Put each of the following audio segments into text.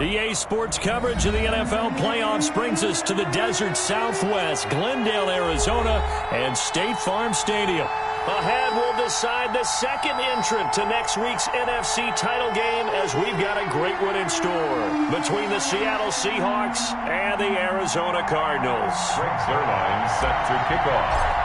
EA Sports coverage of the NFL playoffs brings us to the desert Southwest, Glendale, Arizona, and State Farm Stadium. Ahead, we'll decide the second entrant to next week's NFC title game as we've got a great one in store between the Seattle Seahawks and the Arizona Cardinals. Greg Zuerlein set to kick off.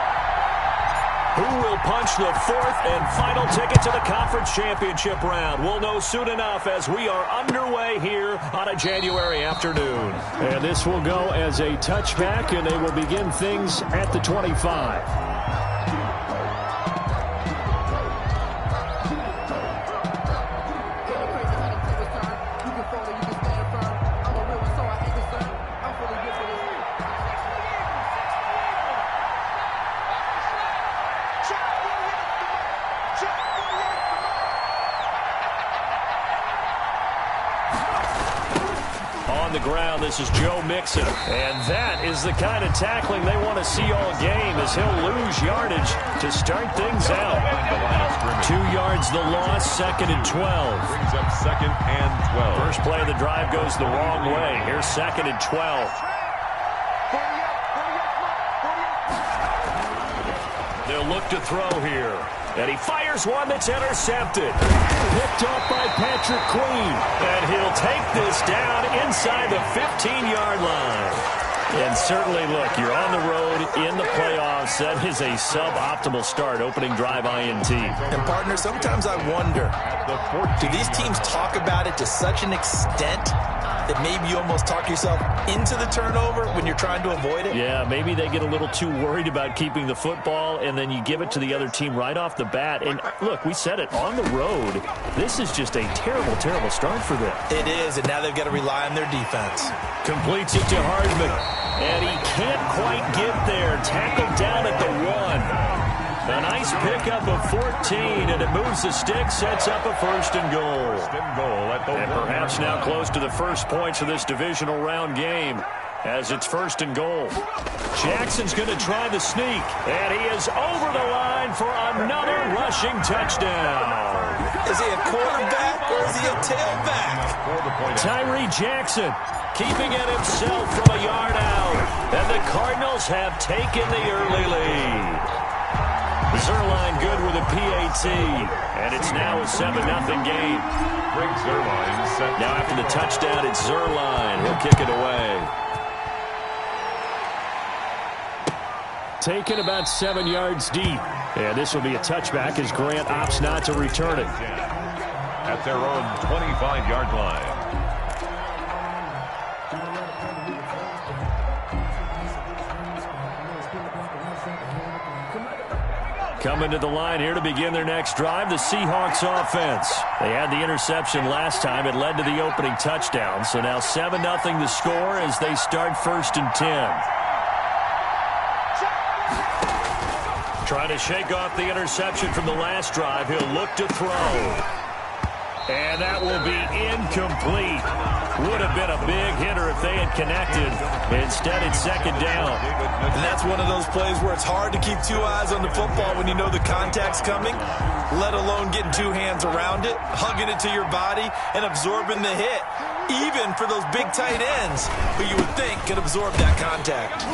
Who will punch the fourth and final ticket to the conference championship round? We'll know soon enough as we are underway here on a January afternoon. And this will go as a touchback, and they will begin things at the 25. Ground. This is Joe Mixon, and that is the kind of tackling they want to see all game as he'll lose yardage to start things out. 2 yards the loss, 2nd and 12. Brings up 2nd and 12. First play of the drive goes the wrong way. Here's 2nd and 12. They'll look to throw here. And he fires one that's intercepted. Picked off by Patrick Queen. And he'll take this down inside the 15-yard line. And certainly, look, you're on the road in the playoffs. That is a suboptimal start, opening drive INT. And, partner, sometimes I wonder, do these teams talk about it to such an extent that maybe you almost talk yourself into the turnover when you're trying to avoid it? Yeah, maybe they get a little too worried about keeping the football, and then you give it to the other team right off the bat. And, look, we said it, on the road, this is just a terrible, terrible start for them. It is, and now they've got to rely on their defense. Completes it to Hardman, and he can't quite get there. Tackled down at the 1. A nice pickup of 14, and it moves the stick, sets up a 1st and goal. And perhaps now close to the first points of this divisional round game as it's 1st and goal. Jackson's going to try the sneak, and he is over the line for another rushing touchdown. Is he a quarterback or is he a tailback? Tyree Jackson keeping it himself from a yard out, and the Cardinals have taken the early lead. Zuerlein good with a PAT, and it's now a 7-0 game. Greg Zuerlein set. Now after the touchdown, it's Zuerlein. He'll kick it away. Taken about 7 yards deep. And this will be a touchback as Grant opts not to return it. At their own 25-yard line. Coming to the line here to begin their next drive, the Seahawks offense. They had the interception last time. It led to the opening touchdown. So now 7-0 the score as they start 1st and 10. Trying to shake off the interception from the last drive. He'll look to throw. And that will be incomplete. Would have been a big hitter if they had connected. Instead, it's 2nd down. And that's one of those plays where it's hard to keep 2 eyes on the football when you know the contact's coming, let alone getting 2 hands around it, hugging it to your body, and absorbing the hit, even for those big tight ends who you would think could absorb that contact.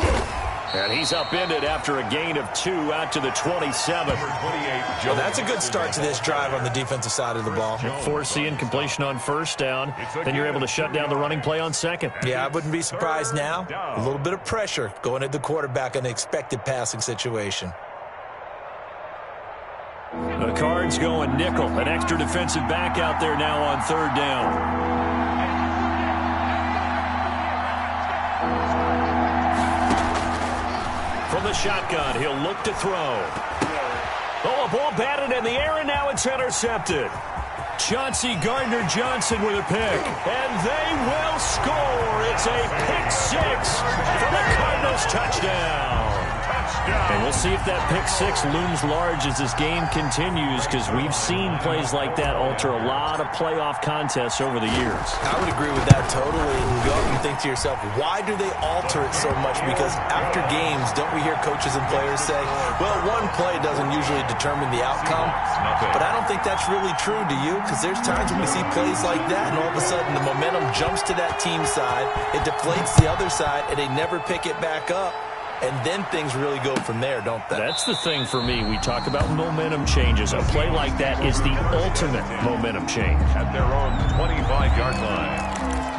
And he's upended after a gain of 2 out to the 27. Well, that's a good start to this drive on the defensive side of the ball. Forcing completion on 1st down. Then you're able to shut down the running play on 2nd. Yeah, I wouldn't be surprised now. A little bit of pressure going at the quarterback in an expected passing situation. The Cards going nickel. An extra defensive back out there now on 3rd down. From the shotgun, he'll look to throw. Oh, a ball batted in the air, and now it's intercepted. Chauncey Gardner-Johnson with a pick, and they will score. It's a pick 6 for the Cardinals touchdown. And we'll see if that pick six looms large as this game continues, because we've seen plays like that alter a lot of playoff contests over the years. I would agree with that totally. And you often think to yourself, why do they alter it so much? Because after games, don't we hear coaches and players say, well, one play doesn't usually determine the outcome. But I don't think that's really true, do you? Because there's times when we see plays like that, and all of a sudden the momentum jumps to that team side, it deflates the other side, and they never pick it back up. And then things really go from there, don't they? That's the thing for me. We talk about momentum changes. A play like that is the ultimate momentum change. At their own 25-yard line.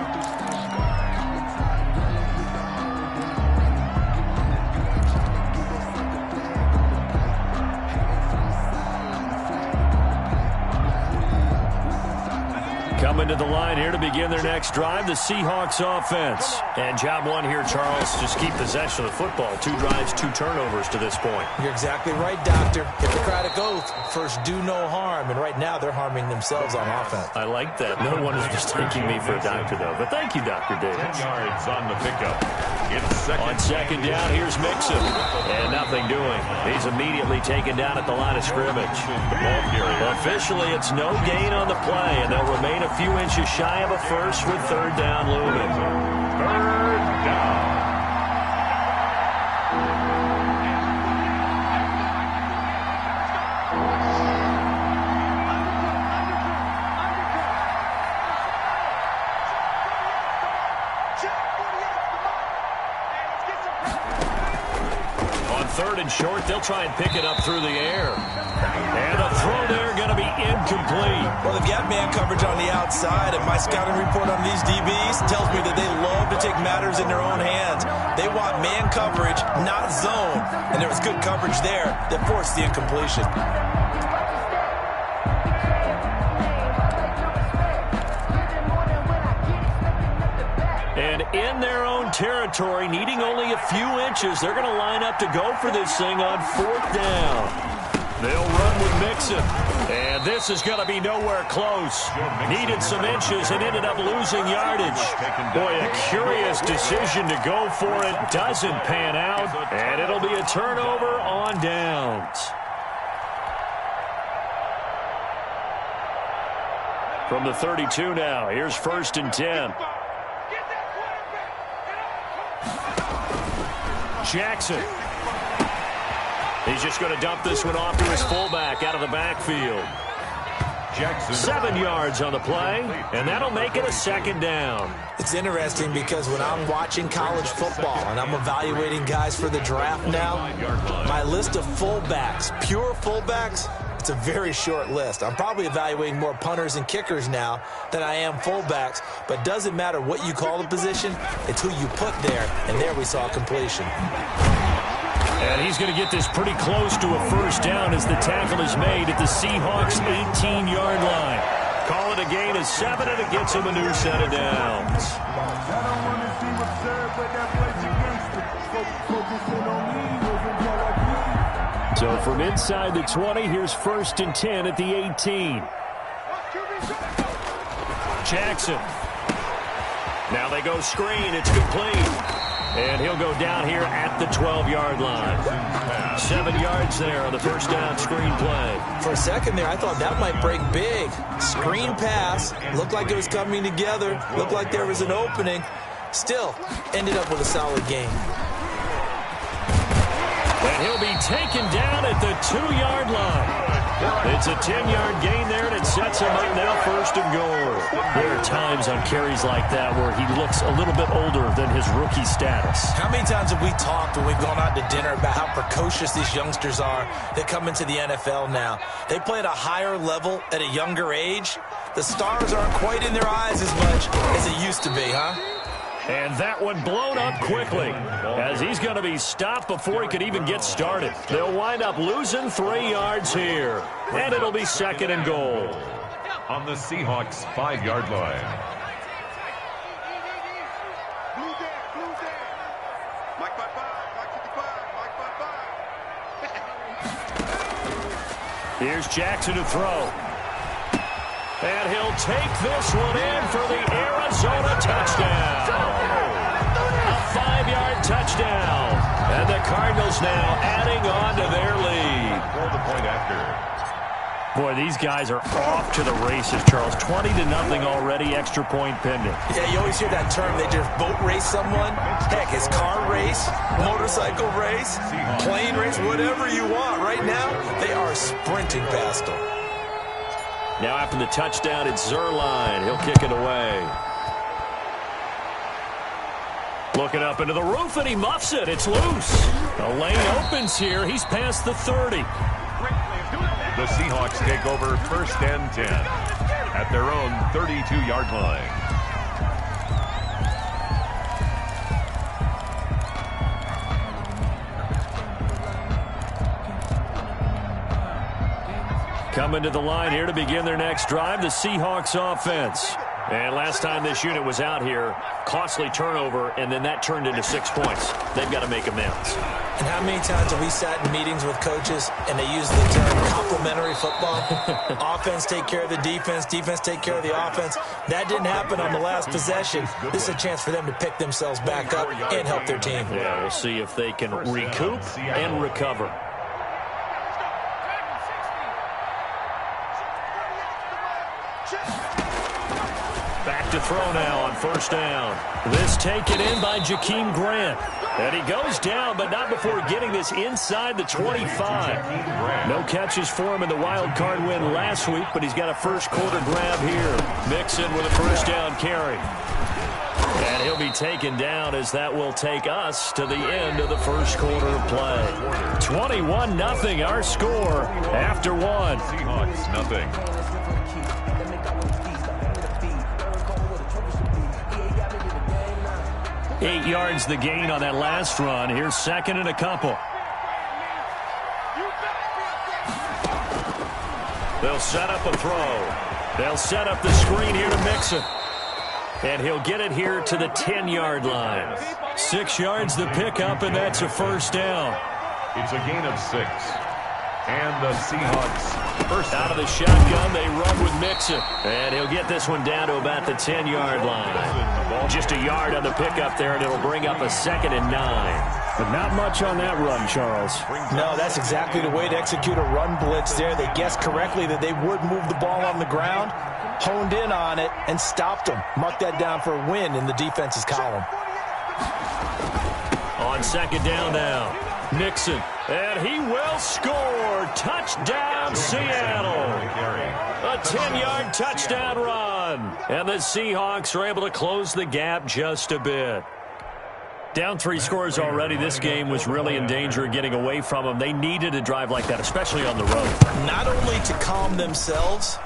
Coming to the line here to begin their next drive, the Seahawks offense. And job one here, Charles, just keep possession of the football. 2 drives, 2 turnovers to this point. You're exactly right, Doctor. Hippocratic oath, first do no harm. And right now they're harming themselves on offense. I like that. No one is mistaking me for a doctor, though. But thank you, Dr. Davis. 10 yards on the pickup. On second down, here's Mixon. And nothing doing. He's immediately taken down at the line of scrimmage. Officially, it's no gain on the play, and they'll remain a few inches shy of a first with third down looming. Third down. Third and short, they'll try and pick it up through the air. And a throw there going to be incomplete. Well, they've got man coverage on the outside, and my scouting report on these DBs tells me that they love to take matters in their own hands. They want man coverage, not zone. And there was good coverage there that forced the incompletion. And in their own territory, needing only a few inches, they're going to line up to go for this thing on fourth down. They'll run with Mixon. And this is going to be nowhere close. Needed some inches and ended up losing yardage. Boy, a curious decision to go for it. Doesn't pan out. And it'll be a turnover on downs. From the 32 now, here's first and 10. Jackson. He's just going to dump this one off to his fullback out of the backfield. Jackson. 7 yards on the play, and that'll make it a second down. It's interesting because when I'm watching college football and I'm evaluating guys for the draft now, my list of fullbacks, pure fullbacks, it's a very short list. I'm probably evaluating more punters and kickers now than I am fullbacks, but it doesn't matter what you call the position, it's who you put there, and there we saw completion. And he's going to get this pretty close to a first down as the tackle is made at the Seahawks' 18-yard line. Call it a gain of 7, and it gets him a new set of downs. So from inside the 20, here's first and 10 at the 18. Jackson. Now they go screen. It's complete. And he'll go down here at the 12-yard line. 7 yards there on the first down screen play. For a second there, I thought that might break big. Screen pass. Looked like it was coming together. Looked like there was an opening. Still, ended up with a solid game. And he'll be taken down at the 2-yard line. It's a 10-yard gain there, and it sets him up now first and goal. There are times on carries like that where he looks a little bit older than his rookie status. How many times have we talked when we've gone out to dinner about how precocious these youngsters are that come into the NFL now? They play at a higher level at a younger age. The stars aren't quite in their eyes as much as it used to be, huh? And that one blown up quickly as he's going to be stopped before he could even get started. They'll wind up losing 3 yards here. And it'll be second and goal. On the Seahawks' 5-yard line. Here's Jackson to throw. And he'll take this one in for the Arizona touchdown. A 5-yard touchdown. And the Cardinals now adding on to their lead. For the point after. Boy, these guys are off to the races, Charles. 20-0 already, extra point pending. Yeah, you always hear that term. They just boat race someone. Heck, it's car race, motorcycle race, plane race, whatever you want. Right now, they are sprinting past them. Now after the touchdown, it's Zerline. He'll kick it away. Looking up into the roof, and he muffs it. It's loose. The lane opens here. He's past the 30. The Seahawks take over 1st and 10 at their own 32-yard line. Coming to the line here to begin their next drive, the Seahawks offense. And last time this unit was out here, costly turnover, and then that turned into 6 points. They've got to make amends. And how many times have we sat in meetings with coaches and they use the term complementary football? Offense take care of the defense, defense take care of the offense. That didn't happen on the last possession. This is a chance for them to pick themselves back up and help their team. Yeah, we'll see if they can recoup and recover. Back to throw now on 1st down. This taken in by Jakeem Grant. And he goes down, but not before getting this inside the 25. No catches for him in the wild card win last week, but he's got a first quarter grab here. Mixon with a 1st down carry. And he'll be taken down as that will take us to the end of the first quarter of play. 21-0 our score after one. Seahawks nothing. 8 yards the gain on that last run. Here's 2nd and a couple. They'll set up a throw. They'll set up the screen here to Mixon. And he'll get it here to the 10-yard line. 6 yards the pickup, and that's a 1st down. It's a gain of 6. And the Seahawks first out of the shotgun, they run with Mixon. And he'll get this one down to about the 10-yard line. Just a yard on the pickup there, and it'll bring up a 2nd and 9. But not much on that run, Charles. No, that's exactly the way to execute a run blitz there. They guessed correctly that they would move the ball on the ground, honed in on it, and stopped them. Mark that down for a win in the defense's column. On 2nd down now, Mixon. And he will score. Touchdown, Seattle. A 10-yard touchdown run. And the Seahawks are able to close the gap just a bit. Down 3 scores already. This game was really in danger of getting away from them. They needed a drive like that, especially on the road. Not only to calm themselves,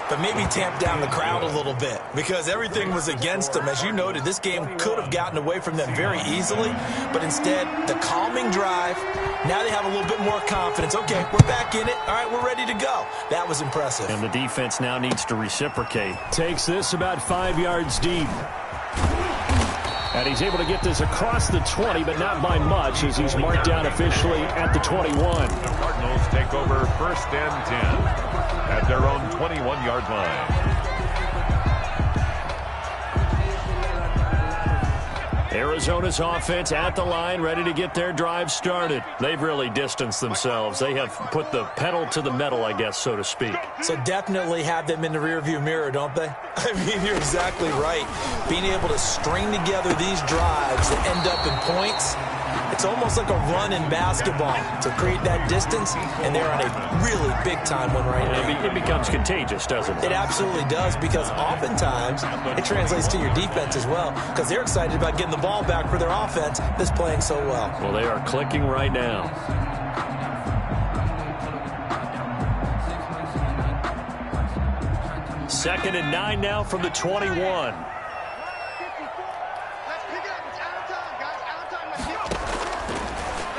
but maybe tamp down the crowd a little bit, because everything was against them. As you noted, this game could have gotten away from them very easily, but instead, the calming drive, now they have a little bit more confidence. Okay, we're back in it. All right, we're ready to go. That was impressive. And the defense now needs to reciprocate. Takes this about 5 yards deep. And he's able to get this across the 20, but not by much, as he's marked down officially at the 21. The Cardinals take over 1st and 10 at their own 21-yard line. Arizona's offense at the line, ready to get their drive started. They've really distanced themselves. They have put the pedal to the metal, I guess, so to speak. So definitely have them in the rearview mirror, don't they? I mean, you're exactly right. Being able to string together these drives that end up in points, it's almost like a run in basketball to create that distance, and they're on a really big-time one right now. It becomes contagious, doesn't it? It absolutely does, because oftentimes it translates to your defense as well, because they're excited about getting the ball back for their offense that's playing so well. Well, they are clicking right now. Second and 9 now from the 21.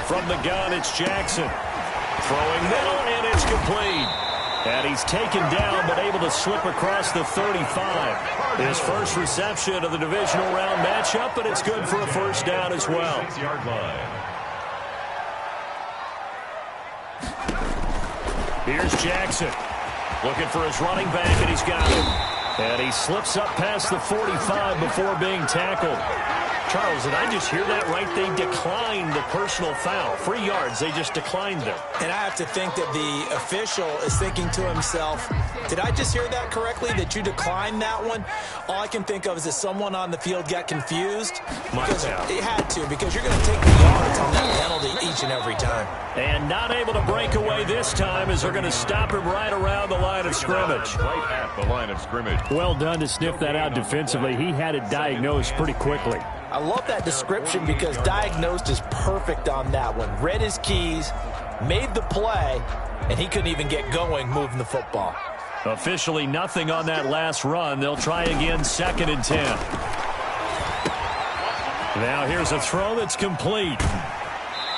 From the gun, it's Jackson. Throwing middle, and it's complete. And he's taken down, but able to slip across the 35. His first reception of the divisional round matchup, but it's good for a 1st down as well. 6-yard line. Here's Jackson. Looking for his running back, and he's got him. And he slips up past the 45 before being tackled. Charles, did I just hear that right? They declined the personal foul. 3 yards, they just declined them. And I have to think that the official is thinking to himself, did I just hear that correctly, that you declined that one? All I can think of is that someone on the field got confused. Because it had to, because you're going to take the yards on that penalty each and every time. And not able to break away this time as they're going to stop him right around the line of scrimmage. Right at the line of scrimmage. Well done to sniff that out defensively. He had it diagnosed pretty quickly. I love that description because diagnosed is perfect on that one. Read his keys, made the play, and he couldn't even get going moving the football. Officially nothing on that last run. They'll try again, 2nd and 10. Now here's a throw that's complete.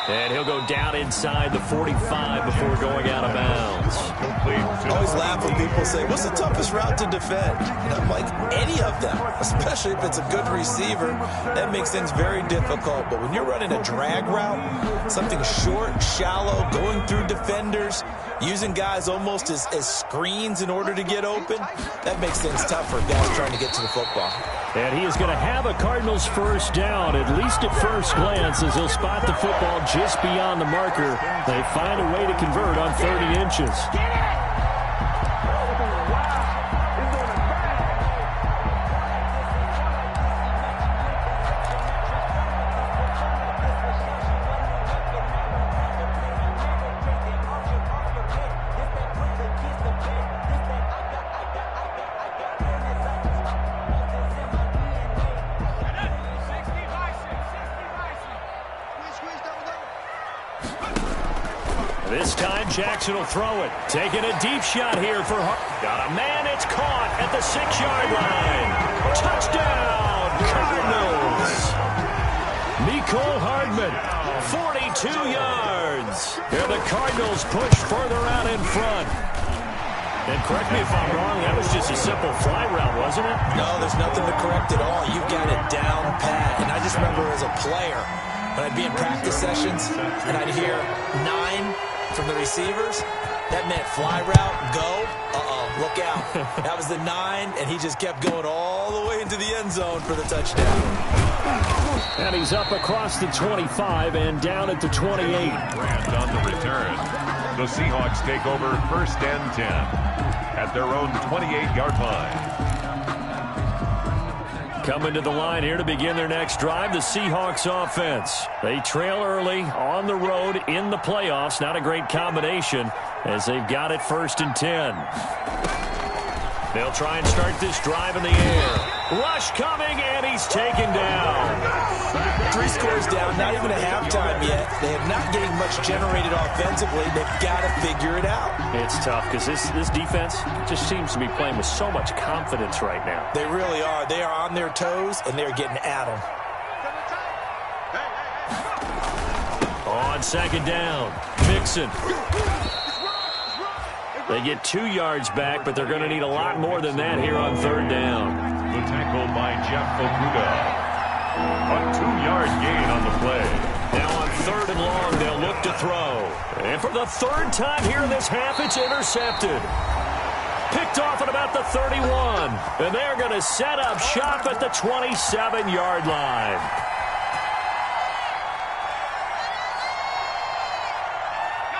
And he'll go down inside the 45 before going out of bounds. I always laugh when people say, what's the toughest route to defend? And I'm like, any of them, especially if it's a good receiver. That makes things very difficult. But when you're running a drag route, something short, shallow, going through defenders, using guys almost as screens in order to get open, that makes things tough for guys trying to get to the football. And he is going to have a Cardinals first down, at least at first glance, as he'll spot the football just beyond the marker. They find a way to convert on 30 inches. This time, Jackson will throw it. Taking a deep shot here for Hart. Got a man, it's caught at the 6-yard line. Touchdown, Cardinals. Mecole Hardman, 42 yards. Here the Cardinals push further out in front. And correct me if I'm wrong, that was just a simple fly route, wasn't it? No, there's nothing to correct at all. You got it down pat. And I just remember as a player, when I'd be in practice sessions and I'd hear 9 from the receivers, that meant fly route, go, look out. That was the 9, and he just kept going all the way into the end zone for the touchdown. And he's up across the 25 and down at the 28. Grant on the return. The Seahawks take over 1st and 10 at their own 28-yard line. Coming to the line here to begin their next drive, the Seahawks offense. They trail early on the road in the playoffs. Not a great combination as they've got it 1st and 10. They'll try and start this drive in the air. Rush coming, and he's taken down. 3 scores down, not even at halftime yet. They have not getting much generated offensively. They've got to figure it out. It's tough because this defense just seems to be playing with so much confidence right now. They really are. They are on their toes, and they're getting at them. On 2nd down, Mixon. They get 2 yards back, but they're going to need a lot more than that here on 3rd down. The tackle by Jeff Okudah. A 2-yard gain on the play. Now on 3rd and long, they'll look to throw. And for the 3rd time here in this half, it's intercepted. Picked off at about the 31. And they're going to set up shop at the 27-yard line.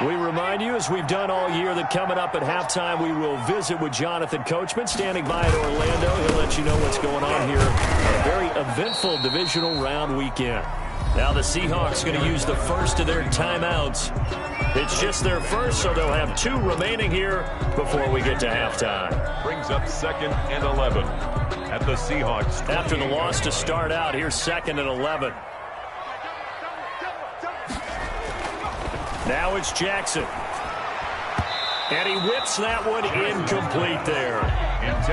We remind you, as we've done all year, that coming up at halftime, we will visit with Jonathan Coachman, standing by at Orlando. He'll let you know what's going on here. A very eventful divisional round weekend. Now the Seahawks going to use the first of their timeouts. It's just their first, so they'll have 2 remaining here before we get to halftime. Brings up 2nd and 11 at the Seahawks. After the loss to start out, here's 2nd and 11. Now it's Jackson. And he whips that one incomplete there.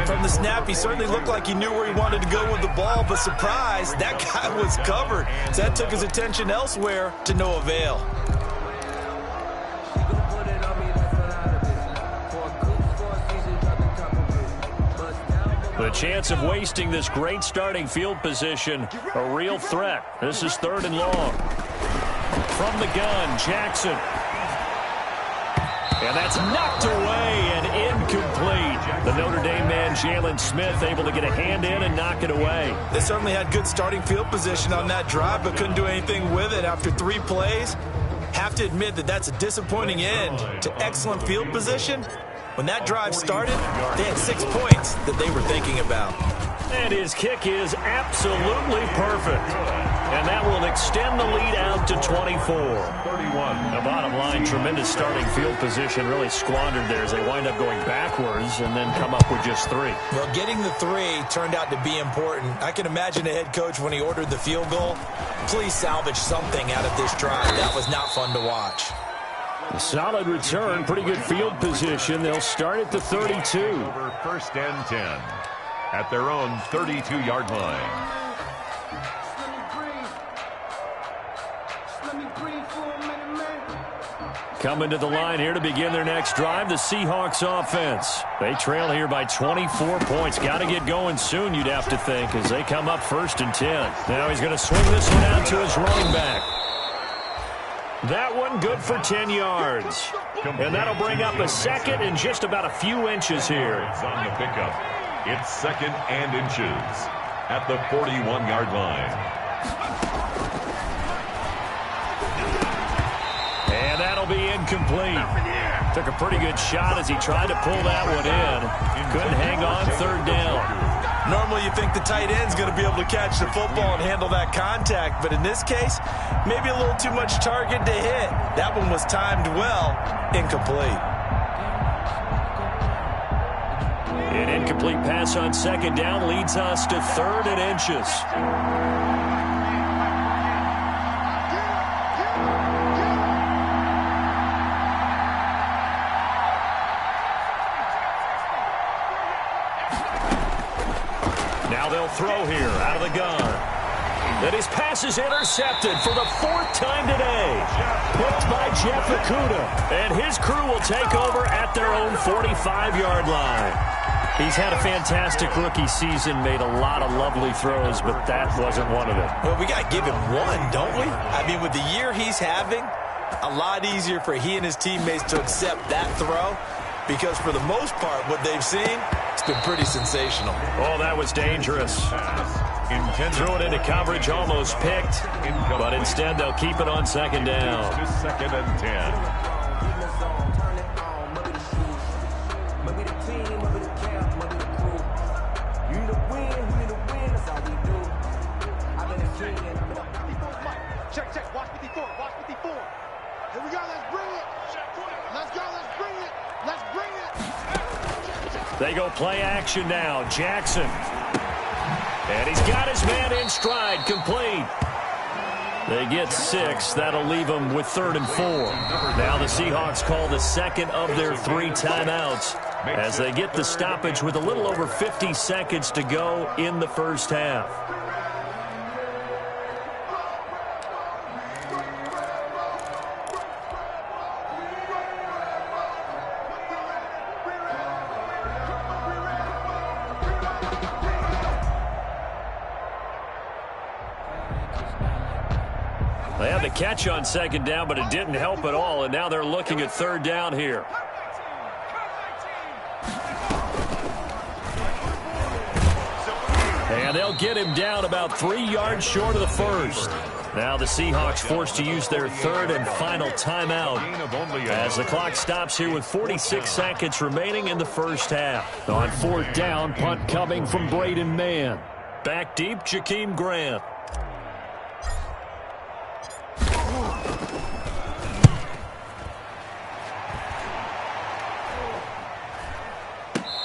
From the snap, he certainly looked like he knew where he wanted to go with the ball, but surprise, that guy was covered. So that took his attention elsewhere to no avail. The chance of wasting this great starting field position, a real threat. This is 3rd and long. From the gun, Jackson. And that's knocked away and incomplete. The Notre Dame man, Jalen Smith, able to get a hand in and knock it away. They certainly had good starting field position on that drive, but couldn't do anything with it after 3 plays. Have to admit that that's a disappointing end to excellent field position. When that drive started, they had 6 points that they were thinking about. And his kick is absolutely perfect. And that will extend the lead out to 24. 31. The bottom line, tremendous starting field position, really squandered there as they wind up going backwards and then come up with just 3. Well, getting the 3 turned out to be important. I can imagine the head coach when he ordered the field goal. Please salvage something out of this drive. That was not fun to watch. A solid return, pretty good field position. They'll start at the 32. Over 1st and 10 at their own 32-yard line. Coming to the line here to begin their next drive, the Seahawks offense. They trail here by 24 points. Got to get going soon, you'd have to think, as they come up 1st and 10. Now he's going to swing this one out to his running back. That one good for 10 yards. And that'll bring up a 2nd and just about a few inches here. It's on the pickup. It's 2nd and inches at the 41-yard line. And that'll be incomplete. Took a pretty good shot as he tried to pull that one in. Couldn't hang on 3rd down. Normally you think the tight end's going to be able to catch the football and handle that contact, but in this case, maybe a little too much target to hit. That one was timed well, incomplete. An incomplete pass on 2nd down leads us to 3rd and inches. Now they'll throw here out of the gun. Then his pass is intercepted for the 4th time today. Picked by Jeff Okudah. And his crew will take over at their own 45-yard line. He's had a fantastic rookie season, made a lot of lovely throws, but that wasn't one of them. Well, we got to give him one, don't we? I mean, with the year he's having, a lot easier for he and his teammates to accept that throw, because for the most part, what they've seen, it's been pretty sensational. Oh, that was dangerous. Threw it into coverage, almost picked, but instead they'll keep it on 2nd down. 2nd and 10. They go play action now. Jackson. And he's got his man in stride. Complete. They get 6. That'll leave them with 3rd and 4. Now the Seahawks call the 2nd of their 3 timeouts as they get the stoppage with a little over 50 seconds to go in the 1st half. They had the catch on 2nd down, but it didn't help at all, and now they're looking at 3rd down here. And they'll get him down about 3 yards short of the 1st. Now the Seahawks forced to use their 3rd and final timeout as the clock stops here with 46 seconds remaining in the 1st half. On 4th down, punt coming from Braden Mann. Back deep, Jakeem Grant.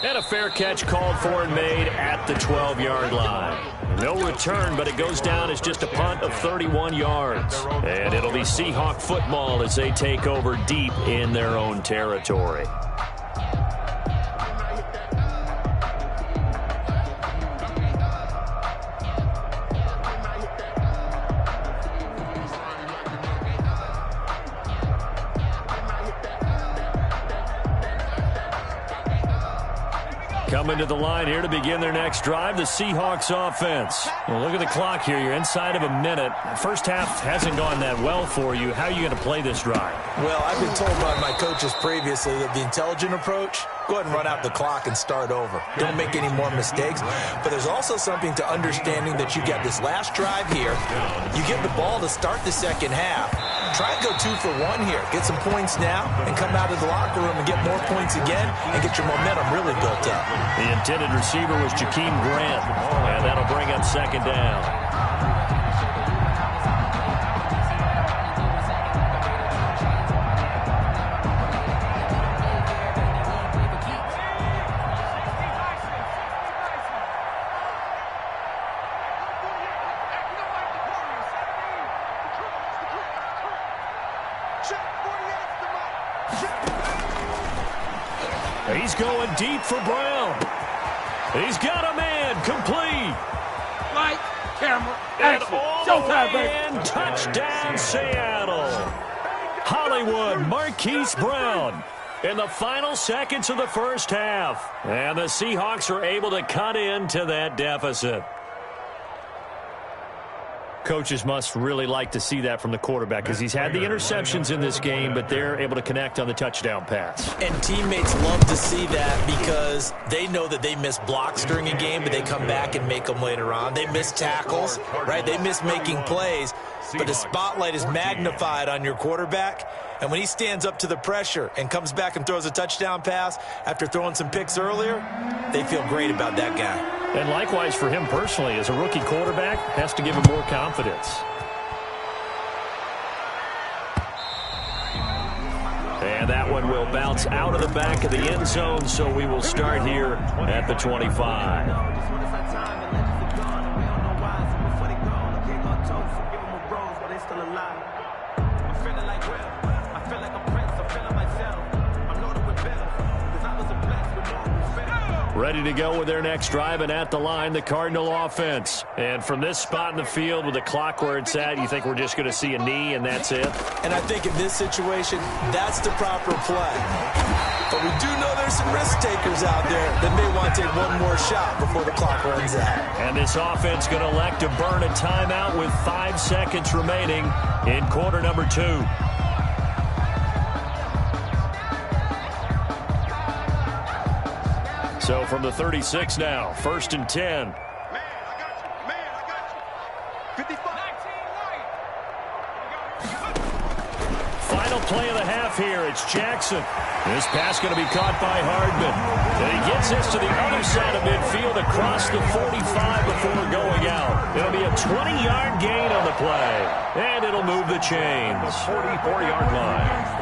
And a fair catch called for and made at the 12-yard line. No return, but it goes down as just a punt of 31 yards. And it'll be Seahawk football as they take over deep in their own territory. Coming to the line here to begin their next drive, the Seahawks offense. Well, look at the clock here. You're inside of a minute. The 1st half hasn't gone that well for you. How are you going to play this drive? Well, I've been told by my coaches previously that the intelligent approach, go ahead and run out the clock and start over. Don't make any more mistakes. But there's also something to understanding that you get this last drive here. You get the ball to start the second half. Try and go 2 for 1 here. Get some points now and come out of the locker room and get more points again and get your momentum really built up. The intended receiver was Jakeem Grant, and that'll bring up second down. He's going deep for Brown. He's got a man complete. Light, camera, And action. all Showtime, the way baby. in, touchdown Seattle. Hollywood Marquise Brown in the final seconds of the first half. And the Seahawks are able to cut into that deficit. Coaches must really like to see that from the quarterback because he's had the interceptions in this game, but they're able to connect on the touchdown pass. And teammates love to see that because they know that they miss blocks during a game, but they come back and make them later on. They miss tackles, right? They miss making plays, but the spotlight is magnified on your quarterback. And when he stands up to the pressure and comes back and throws a touchdown pass after throwing some picks earlier, they feel great about that guy. And likewise for him personally, as a rookie quarterback, has to give him more confidence. And that one will bounce out of the back of the end zone, so we will start here at the 25. Ready to go with their next drive, and at the line, the Cardinal offense. And from this spot in the field with the clock where it's at, you think we're just going to see a knee and that's it? And I think in this situation, that's the proper play. But we do know there's some risk takers out there that may want to take one more shot before the clock runs out. And this offense going to elect to burn a timeout with 5 seconds remaining in quarter number 2. So from the 36 now, 1st and 10. Final play of the half here. It's Jackson. This pass going to be caught by Hardman. And he gets this to the other side of midfield across the 45 before going out. It'll be a 20-yard gain on the play. And it'll move the chains. 44-yard line.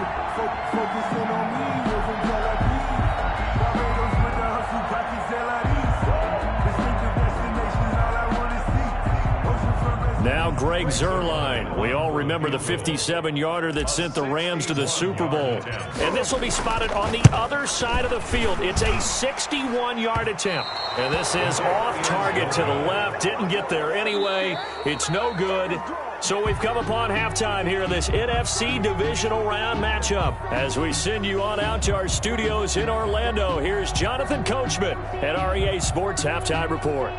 Now Greg Zuerlein. We all remember the 57-yarder that sent the Rams to the Super Bowl. And this will be spotted on the other side of the field. It's a 61-yard attempt. And this is off target to the left. Didn't get there anyway. It's no good. So we've come upon halftime here in this NFC Divisional Round matchup. As we send you on out to our studios in Orlando, here's Jonathan Coachman at REA Sports Halftime Report.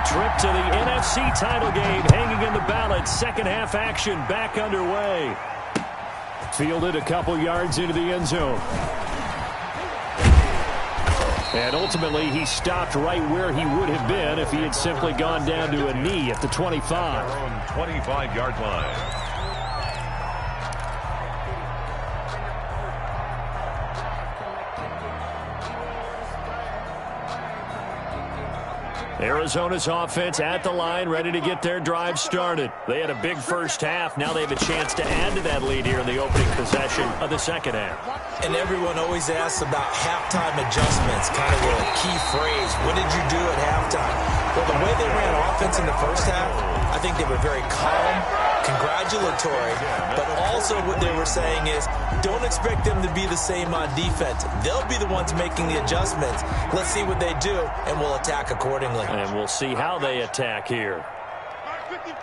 Trip to the NFC title game hanging in the balance. Second half action back underway. Fielded a couple yards into the end zone. And ultimately he stopped right where he would have been if he had simply gone down to a knee at the 25. 25-yard line. Arizona's offense at the line, ready to get their drive started. They had a big first half. Now they have a chance to add to that lead here in the opening possession of the second half. And everyone always asks about halftime adjustments, kind of a key phrase. What did you do at halftime? Well, the way they ran offense in the first half, I think they were very calm, congratulatory, but also what they were saying is don't expect them to be the same on defense. They'll be the ones making the adjustments. Let's see what they do, and we'll attack accordingly. And we'll see how they attack here. Mark 55,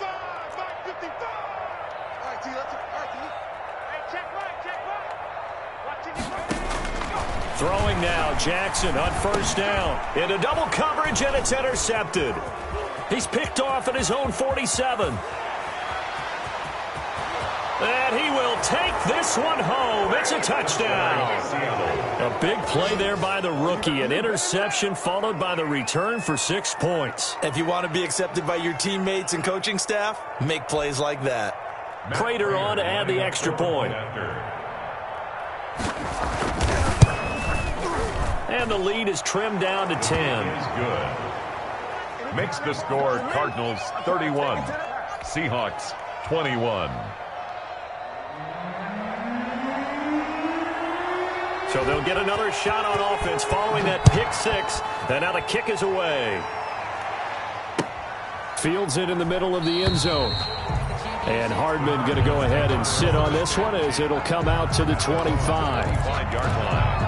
Mark 55. All right, T, let's, all right, T. Hey, check right, check right. Watch it. Throwing now, Jackson on first down. Into double coverage, and it's intercepted. He's picked off at his own 47. And he will take this one home. It's a touchdown. A big play there by the rookie. An interception followed by the return for 6 points. If you want to be accepted by your teammates and coaching staff, make plays like that. Prater on to add the extra point. And the lead is trimmed down to 10. Is good. Makes the score Cardinals 31, Seahawks 21. So they'll get another shot on offense following that pick six. And now the kick is away. Fields it in the middle of the end zone. And Hardman going to go ahead and sit on this one as it'll come out to the 25. 5-yard line.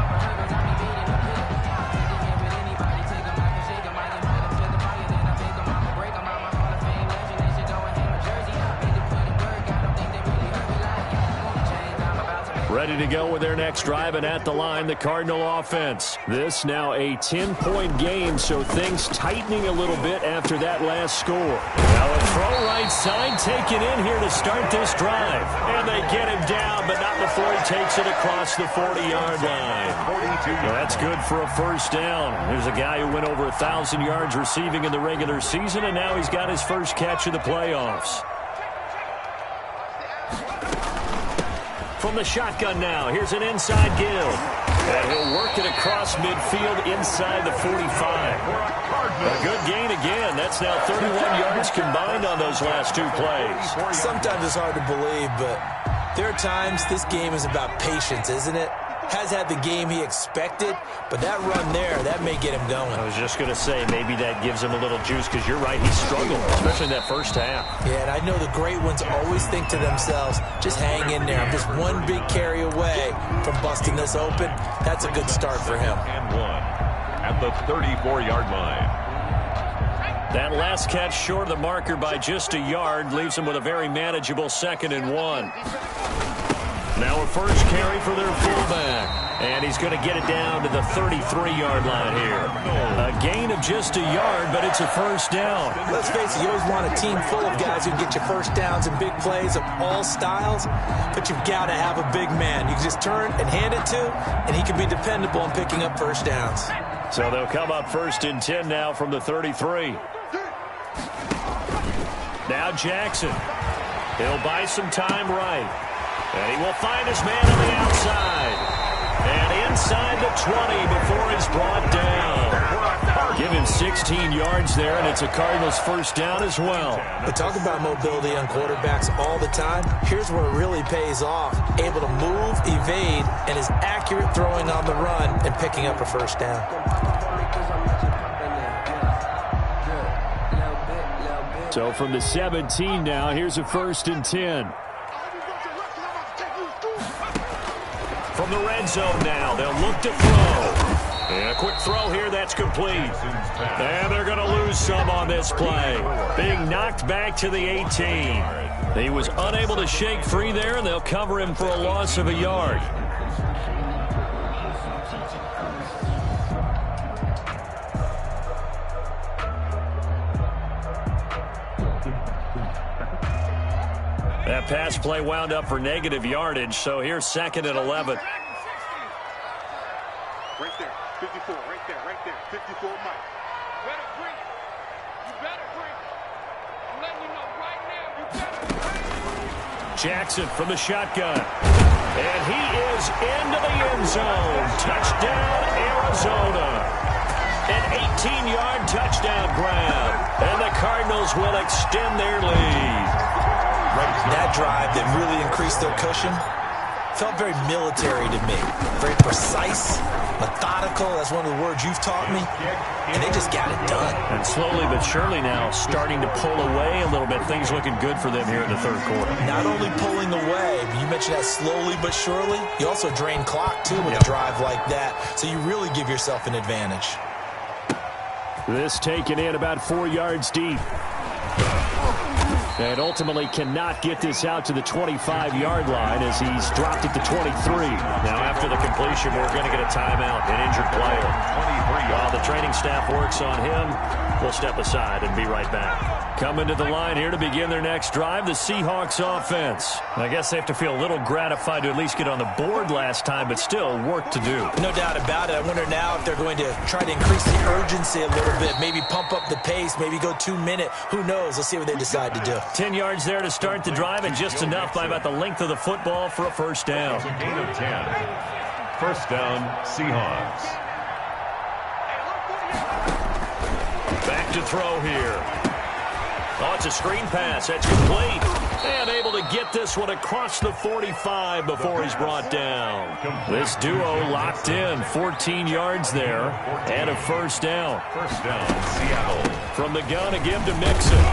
Ready to go with their next drive, and at the line, the Cardinal offense. This now a 10-point game, so things tightening a little bit after that last score. Now a throw right side taken in here to start this drive. And they get him down, but not before he takes it across the 40-yard line. Well, that's good for a first down. There's a guy who went over 1,000 yards receiving in the regular season, and now he's got his first catch of the playoffs. From the shotgun now, here's an inside give. And he'll work it across midfield inside the 45. A good gain again. That's now 31 yards combined on those last two plays. Sometimes it's hard to believe, but there are times this game is about patience, isn't it? Has had the game he expected, but that run there, that may get him going. I was just going to say, maybe that gives him a little juice, because you're right, he struggled, especially in that first half. Yeah, and I know the great ones always think to themselves, just hang in there. I'm just one big carry away from busting this open. That's a good start for him. And one at the 34-yard line. That last catch short of the marker by just a yard leaves him with a very manageable 2nd and 1. Now a first carry for their fullback. And he's going to get it down to the 33-yard line here. A gain of just a yard, but it's a first down. Let's face it, you always want a team full of guys who get you first downs and big plays of all styles, but you've got to have a big man you can just turn and hand it to, and he can be dependable in picking up first downs. So they'll come up 1st and 10 now from the 33. Now Jackson. He'll buy some time right. And he will find his man on the outside. And inside the 20 before he's brought down. Give him 16 yards there, and it's a Cardinals first down as well. We talk about mobility on quarterbacks all the time. Here's where it really pays off. Able to move, evade, and is accurate throwing on the run and picking up a first down. So from the 17 now, here's a 1st and 10. From the red zone now, they'll look to throw. And a quick throw here, that's complete. And they're going to lose some on this play. Being knocked back to the 18. He was unable to shake free there, and they'll cover him for a loss of a yard. That pass play wound up for negative yardage, so here's 2nd and 11. Right there, 54, right there, 54 Mike. Better bring it. You better bring it. I'm letting you know right now, you better bring it. Jackson from the shotgun. And he is into the end zone. Touchdown, Arizona. An 18-yard touchdown grab. And the Cardinals will extend their lead. That drive that really increased their cushion felt very military to me. Very precise, methodical. That's one of the words you've taught me. And they just got it done. And slowly but surely now starting to pull away a little bit. Things looking good for them here in the 3rd quarter. Not only pulling away, but you mentioned that slowly but surely. You also drain clock, too, with a drive like that. So you really give yourself an advantage. This taken in about 4 yards deep. And ultimately cannot get this out to the 25-yard line as he's dropped it to 23. Now after the completion, we're going to get a timeout, an injured player. 23. While the training staff works on him, we'll step aside and be right back. Coming to the line here to begin their next drive, the Seahawks offense. I guess they have to feel a little gratified to at least get on the board last time, but still work to do. No doubt about it. I wonder now if they're going to try to increase the urgency a little bit, maybe pump up the pace, maybe go 2-minute. Who knows? Let's see what they decide to do. 10 yards there to start the drive, and just enough by about the length of the football for a first down. It's a gain of 10. First down, Seahawks. Back to throw here. Oh, it's a screen pass. That's complete. And able to get this one across the 45 before he's brought down. This duo locked in. 14 yards there. And a first down. First down, Seattle. From the gun to give to Mixon.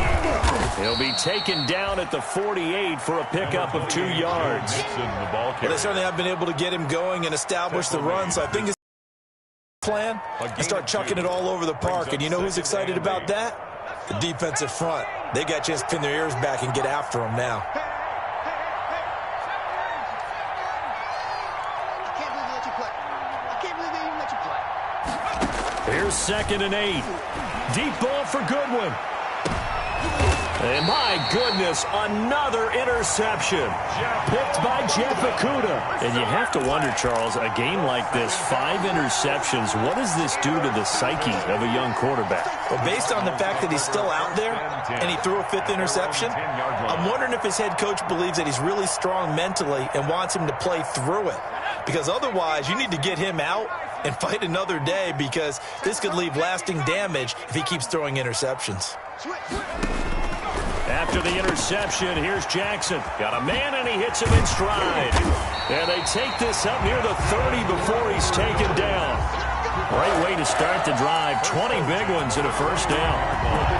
He'll be taken down at the 48 for a pickup of 2 yards. Well, they certainly have been able to get him going and establish the run, so I think it's plan and start chucking it all over the park. And you know who's excited about that? The defensive front. They got a chance to pin their ears back and get after him now. I can't believe they let you play. I can't believe they even let you play. Here's 2nd and 8. Deep ball for Goodwin. And my goodness, another interception. Picked by Jeff Okudah. And you have to wonder, Charles, a game like this, 5 interceptions, what does this do to the psyche of a young quarterback? Well, based on the fact that he's still out there and he threw a 5th interception, I'm wondering if his head coach believes that he's really strong mentally and wants him to play through it. Because otherwise, you need to get him out and fight another day, because this could leave lasting damage if he keeps throwing interceptions. After the interception, here's Jackson. Got a man, and he hits him in stride. And they take this up near the 30 before he's taken down. Great way to start the drive. 20 big ones and a first down.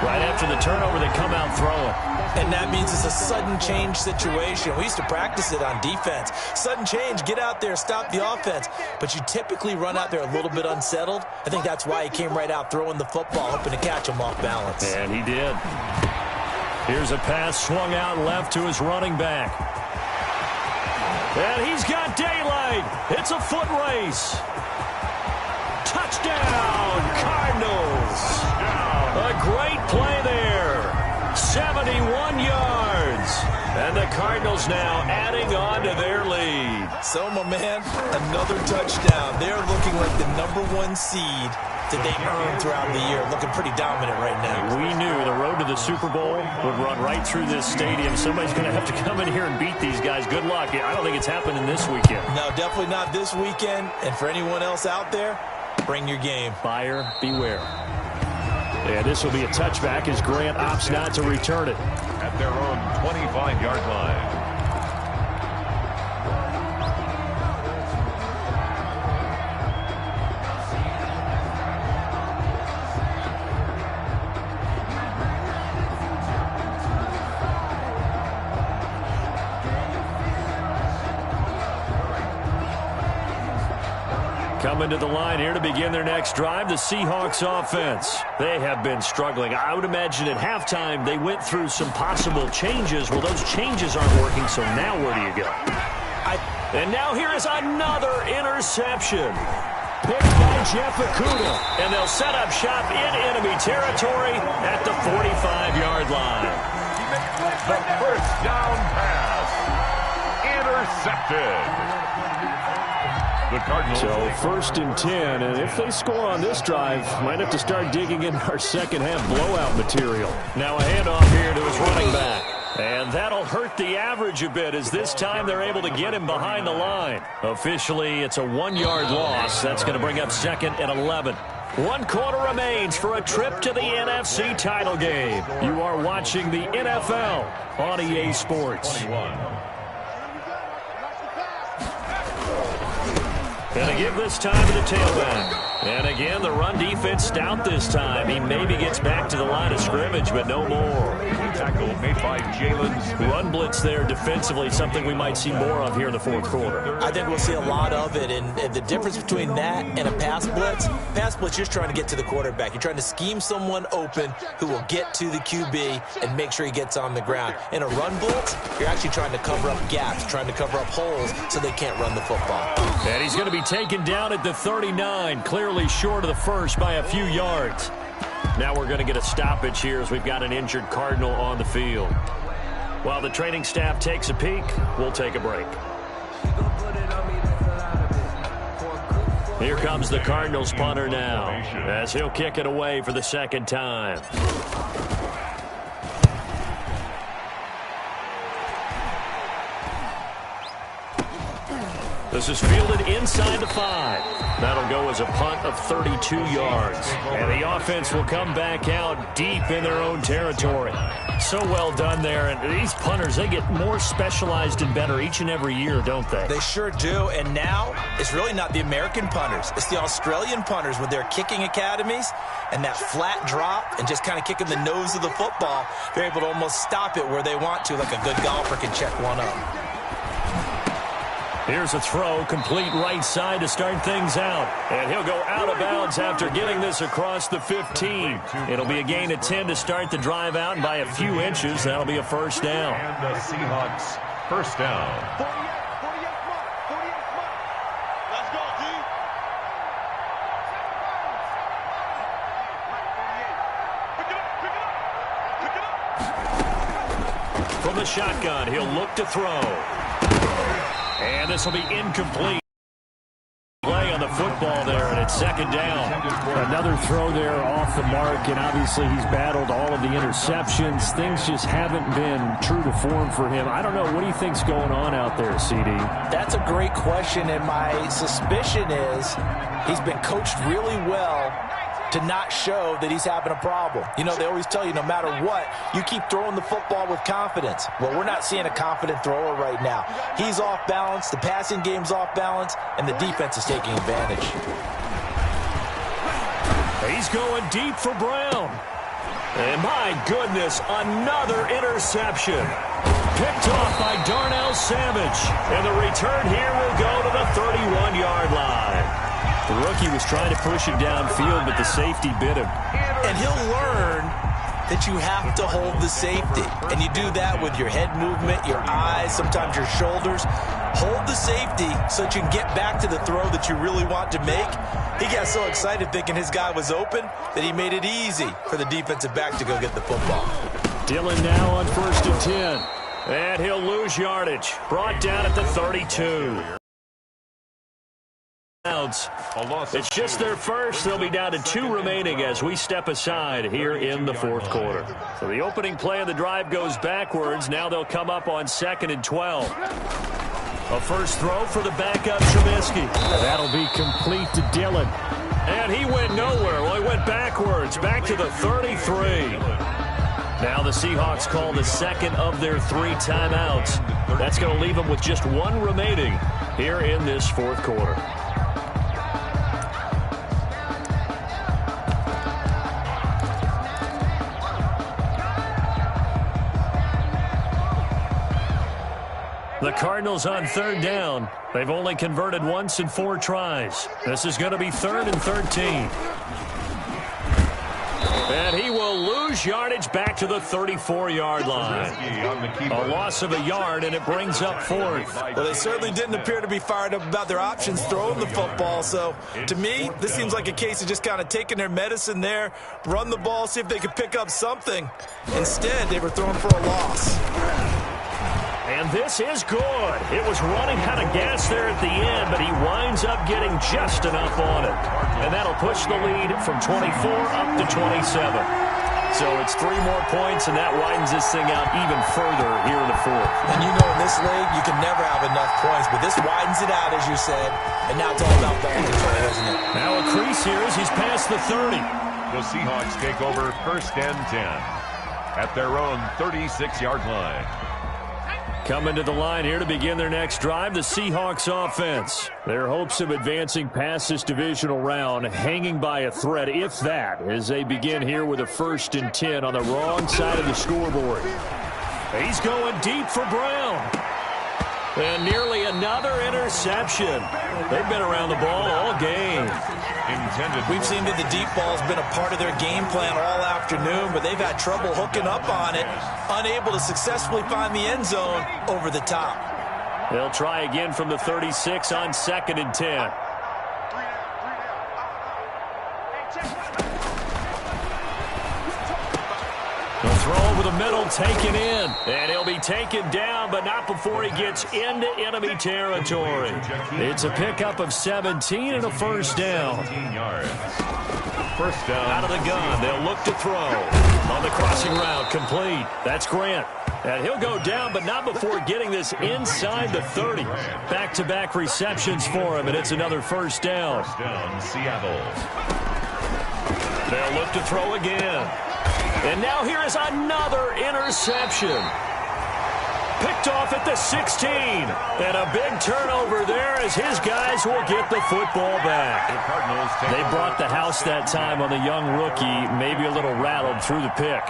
Right after the turnover, they come out throwing. And that means it's a sudden change situation. We used to practice it on defense. Sudden change, get out there, stop the offense. But you typically run out there a little bit unsettled. I think that's why he came right out throwing the football, hoping to catch him off balance. And he did. Here's a pass swung out left to his running back. And he's got daylight. It's a foot race. Touchdown, Cardinals. A great play there. 71 yards. And the Cardinals now adding on to their lead. So, my man, another touchdown. They're looking like the #1 seed that they earned throughout the year. Looking pretty dominant right now. We knew the road to the Super Bowl would run right through this stadium. Somebody's going to have to come in here and beat these guys. Good luck. I don't think it's happening this weekend. No, definitely not this weekend. And for anyone else out there, bring your game. Buyer beware. And this will be a touchback as Grant opts not to return it. At their own 25-yard line. Coming to the line here to begin their next drive, the Seahawks offense. They have been struggling. I would imagine at halftime they went through some possible changes. Well, those changes aren't working, so now where do you go? And now here is another interception. Picked by Jeff Okudah. And they'll set up shop in enemy territory at the 45-yard line. The first down pass. Intercepted. The Cardinals. So 1st and 10, and if they score on this drive, might have to start digging in our second half blowout material. Now a handoff here to his running back. And that'll hurt the average a bit, as this time they're able to get him behind the line. Officially, it's a 1-yard loss. That's going to bring up 2nd and 11. 1 quarter remains for a trip to the NFC title game. You are watching the NFL on EA Sports. 21. And a give this time to the tailback. And again, the run defense stout this time. He maybe gets back to the line of scrimmage, but no more. tackle made by Jalen Smith. Run blitz there defensively, something we might see more of here in the fourth quarter. I think we'll see a lot of it, and the difference between that and a pass blitz, you're just trying to get to the quarterback. You're trying to scheme someone open who will get to the QB and make sure he gets on the ground. In a run blitz, you're actually trying to cover up gaps, trying to cover up holes so they can't run the football. And he's going to be taken down at the 39, clearly short of the first by a few yards. Now we're going to get a stoppage here as we've got an injured Cardinal on the field. While the training staff takes a peek, we'll take a break. Here comes the Cardinals punter now, as he'll kick it away for the second time. This is fielded inside the 5. That'll go as a punt of 32 yards. And the offense will come back out deep in their own territory. So well done there. And these punters, they get more specialized and better each and every year, don't they? They sure do. And now it's really not the American punters. It's the Australian punters with their kicking academies and that flat drop and just kind of kicking the nose of the football. They're able to almost stop it where they want to, like a good golfer can check one up. Here's a throw, complete right side to start things out. And he'll go out of bounds after getting this across the 15. It'll be a gain of 10 to start the drive out, and by a few inches, that'll be a first down. And the Seahawks first down. 48 mark. Let's go, D. Pick it up. From the shotgun, he'll look to throw. And this will be incomplete. Play on the football there, and it's second down. Another throw there off the mark, and obviously he's battled all of the interceptions. Things just haven't been true to form for him. I don't know. What do you think's going on out there, CD? That's a great question, and my suspicion is he's been coached really well to not show that he's having a problem. You know, they always tell you no matter what, you keep throwing the football with confidence. Well, we're not seeing a confident thrower right now. He's off balance, the passing game's off balance, and the defense is taking advantage. He's going deep for Brown. And my goodness, another interception. Picked off by Darnell Savage. And the return here will go to the 31-yard line. The rookie was trying to push it downfield, but the safety bit him. And he'll learn that you have to hold the safety. And you do that with your head movement, your eyes, sometimes your shoulders. Hold the safety so that you can get back to the throw that you really want to make. He got so excited thinking his guy was open that he made it easy for the defensive back to go get the football. Dillon now on 1st and 10. And he'll lose yardage. Brought down at the 32. It's just their first. They'll be down to 2 remaining as we step aside here in the fourth quarter. So the opening play of the drive goes backwards. Now they'll come up on 2nd and 12. A first throw for the backup Trubisky. That'll be complete to Dillon. And he went nowhere. Well, he went backwards, back to the 33. Now the Seahawks call the second of their 3 timeouts. That's going to leave them with just 1 remaining here in this fourth quarter. The Cardinals on 3rd down. They've only converted once in 4 tries. This is going to be 3rd and 13. And he will lose yardage back to the 34-yard line. A loss of a yard, and it brings up 4th. Well, they certainly didn't appear to be fired up about their options throwing the football. So, to me, this seems like a case of just kind of taking their medicine there, run the ball, see if they could pick up something. Instead, they were throwing for a loss. And this is good. It was running out of gas there at the end, but he winds up getting just enough on it. And that'll push the lead from 24 up to 27. So it's 3 more points, and that widens this thing out even further here in the fourth. And you know in this league, you can never have enough points, but this widens it out, as you said, and now it's all about ball control, isn't it? Now a crease here as he's past the 30. The Seahawks take over 1st and 10 at their own 36-yard line. Coming to the line here to begin their next drive, the Seahawks offense. Their hopes of advancing past this divisional round hanging by a thread, if that, as they begin here with a 1st and 10 on the wrong side of the scoreboard. He's going deep for Brown. And nearly another interception. They've been around the ball all game. We've seen that the deep ball's been a part of their game plan all afternoon, but they've had trouble hooking up on it, unable to successfully find the end zone over the top. They'll try again from the 36 on 2nd and 10. The throw over the middle, taken in. And he'll be taken down, but not before he gets into enemy territory. It's a pickup of 17 and a 1st down. 17 yards. 1st down. Out of the gun, they'll look to throw. On the crossing route, complete. That's Grant. And he'll go down, but not before getting this inside the 30. Back-to-back receptions for him, and it's another 1st down. 1st down, Seattle. They'll look to throw again. And now here is another interception. Picked off at the 16. And a big turnover there as his guys will get the football back. They brought the house that time on the young rookie, maybe a little rattled through the pick.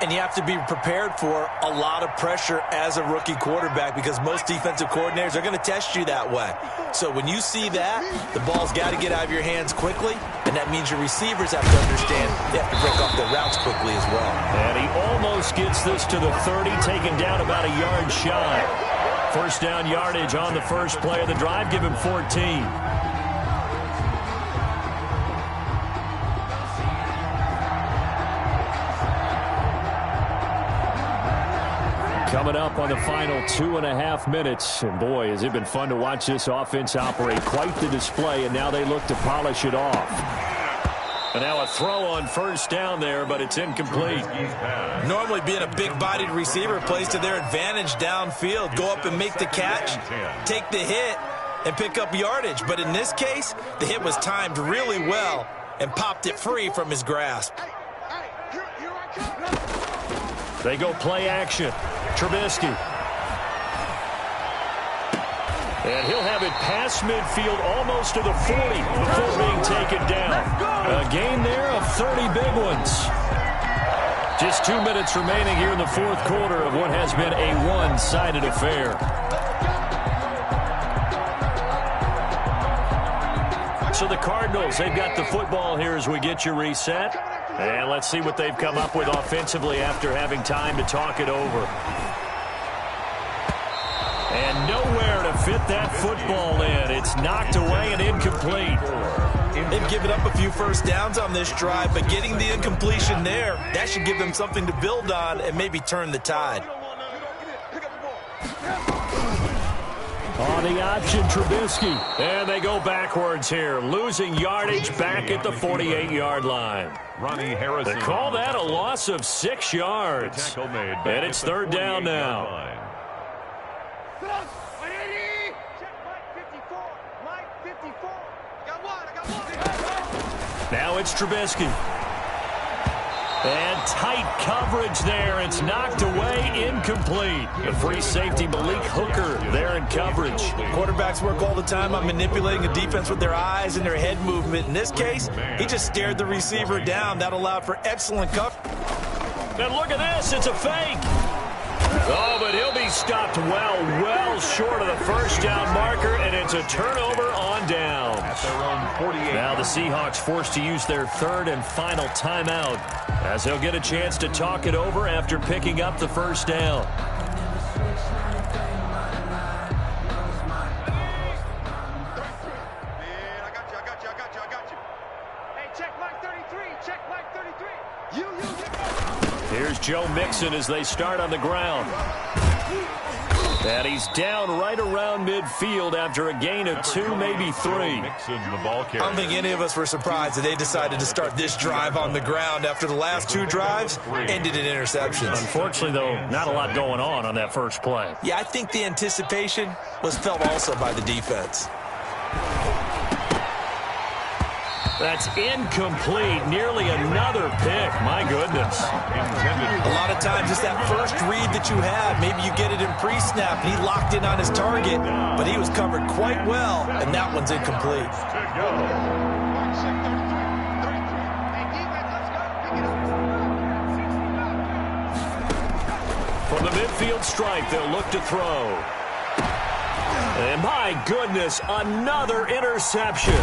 And you have to be prepared for a lot of pressure as a rookie quarterback because most defensive coordinators are going to test you that way. So when you see that, the ball's got to get out of your hands quickly, and that means your receivers have to understand they have to break off their routes quickly as well. And he almost gets this to the 30, taken down about a yard shy. 1st down yardage on the first play of the drive, give him 14. Coming up on the final 2.5 minutes. And boy, has it been fun to watch this offense operate. Quite the display, and now they look to polish it off. And now a throw on 1st down there, but it's incomplete. Normally being a big-bodied receiver plays to their advantage downfield. Go up and make the catch, take the hit, and pick up yardage. But in this case, the hit was timed really well and popped it free from his grasp. They go play action. Trubisky. And he'll have it past midfield almost to the 40 before being taken down. A gain there of 30 big ones. Just 2 minutes remaining here in the 4th quarter of what has been a one-sided affair. So the Cardinals, they've got the football here as we get you reset. And let's see what they've come up with offensively after having time to talk it over. And nowhere to fit that football in. It's knocked away and incomplete. They've given up a few 1st downs on this drive, but getting the incompletion there, that should give them something to build on and maybe turn the tide. On the option, Trubisky. And they go backwards here, losing yardage back at the 48-yard line. Ronnie Harrison. They call that a loss of 6 yards. And it's 3rd down now. Now it's Trubisky. And tight coverage there. It's knocked away, incomplete. The free safety, Malik Hooker, there in coverage. Quarterbacks work all the time on manipulating a defense with their eyes and their head movement. In this case, he just stared the receiver down. That allowed for excellent coverage. And look at this. It's a fake. Oh, but he'll be stopped well short of the 1st down marker, and it's a turnover on down. At their own 48. Now the Seahawks forced to use their 3rd and final timeout as they'll get a chance to talk it over after picking up the 1st down. I got you. Hey, check line 33. Check line 33. You. Here's Joe Mixon as they start on the ground. And he's down right around midfield after a gain of 2, maybe 3. Mixon, the ball carrier. I don't think any of us were surprised that they decided to start this drive on the ground after the last 2 drives ended in interceptions. Unfortunately, though, not a lot going on that first play. Yeah, I think the anticipation was felt also by the defense. That's incomplete. Nearly another pick. My goodness. A lot of of times it's that first read that you have. Maybe you get it in pre-snap, and he locked in on his target, but he was covered quite well, and that one's incomplete. From the midfield stripe, they'll look to throw. And my goodness, another interception.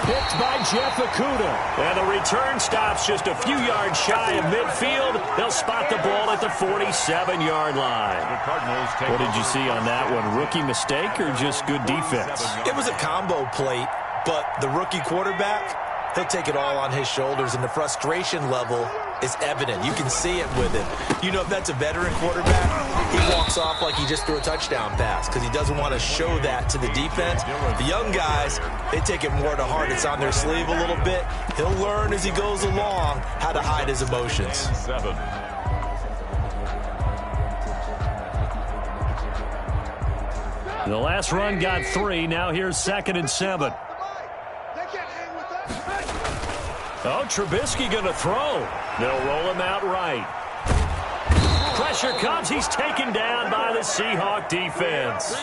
Picked by Jeff Okudah. And the return stops just a few yards shy of midfield. They'll spot the ball at the 47-yard line. The Cardinals take What did you see on that one? Rookie mistake or just good defense? It was a combo plate, but the rookie quarterback, he'll take it all on his shoulders, and the frustration level is evident. You can see it with him. You know, if that's a veteran quarterback, he walks off like he just threw a touchdown pass because he doesn't want to show that to the defense. The young guys, they take it more to heart. It's on their sleeve a little bit. He'll learn as he goes along how to hide his emotions. 7. The last run got 3. Now here's 2nd and 7. Oh, Trubisky going to throw. They'll roll him out right. Pressure comes. He's taken down by the Seahawks defense.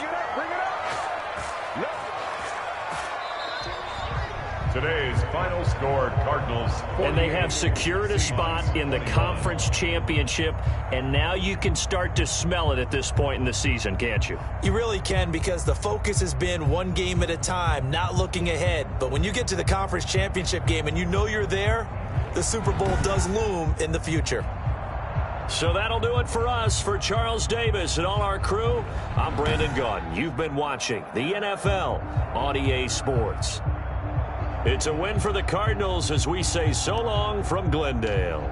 Today's final score, Cardinals 48. And they have secured a spot in the conference championship, and now you can start to smell it at this point in the season, can't you? You really can, because the focus has been one game at a time, not looking ahead. But when you get to the conference championship game and you know you're there, the Super Bowl does loom in the future. So that'll do it for us. For Charles Davis and all our crew, I'm Brandon Gaudin. You've been watching the NFL on EA Sports. It's a win for the Cardinals as we say so long from Glendale.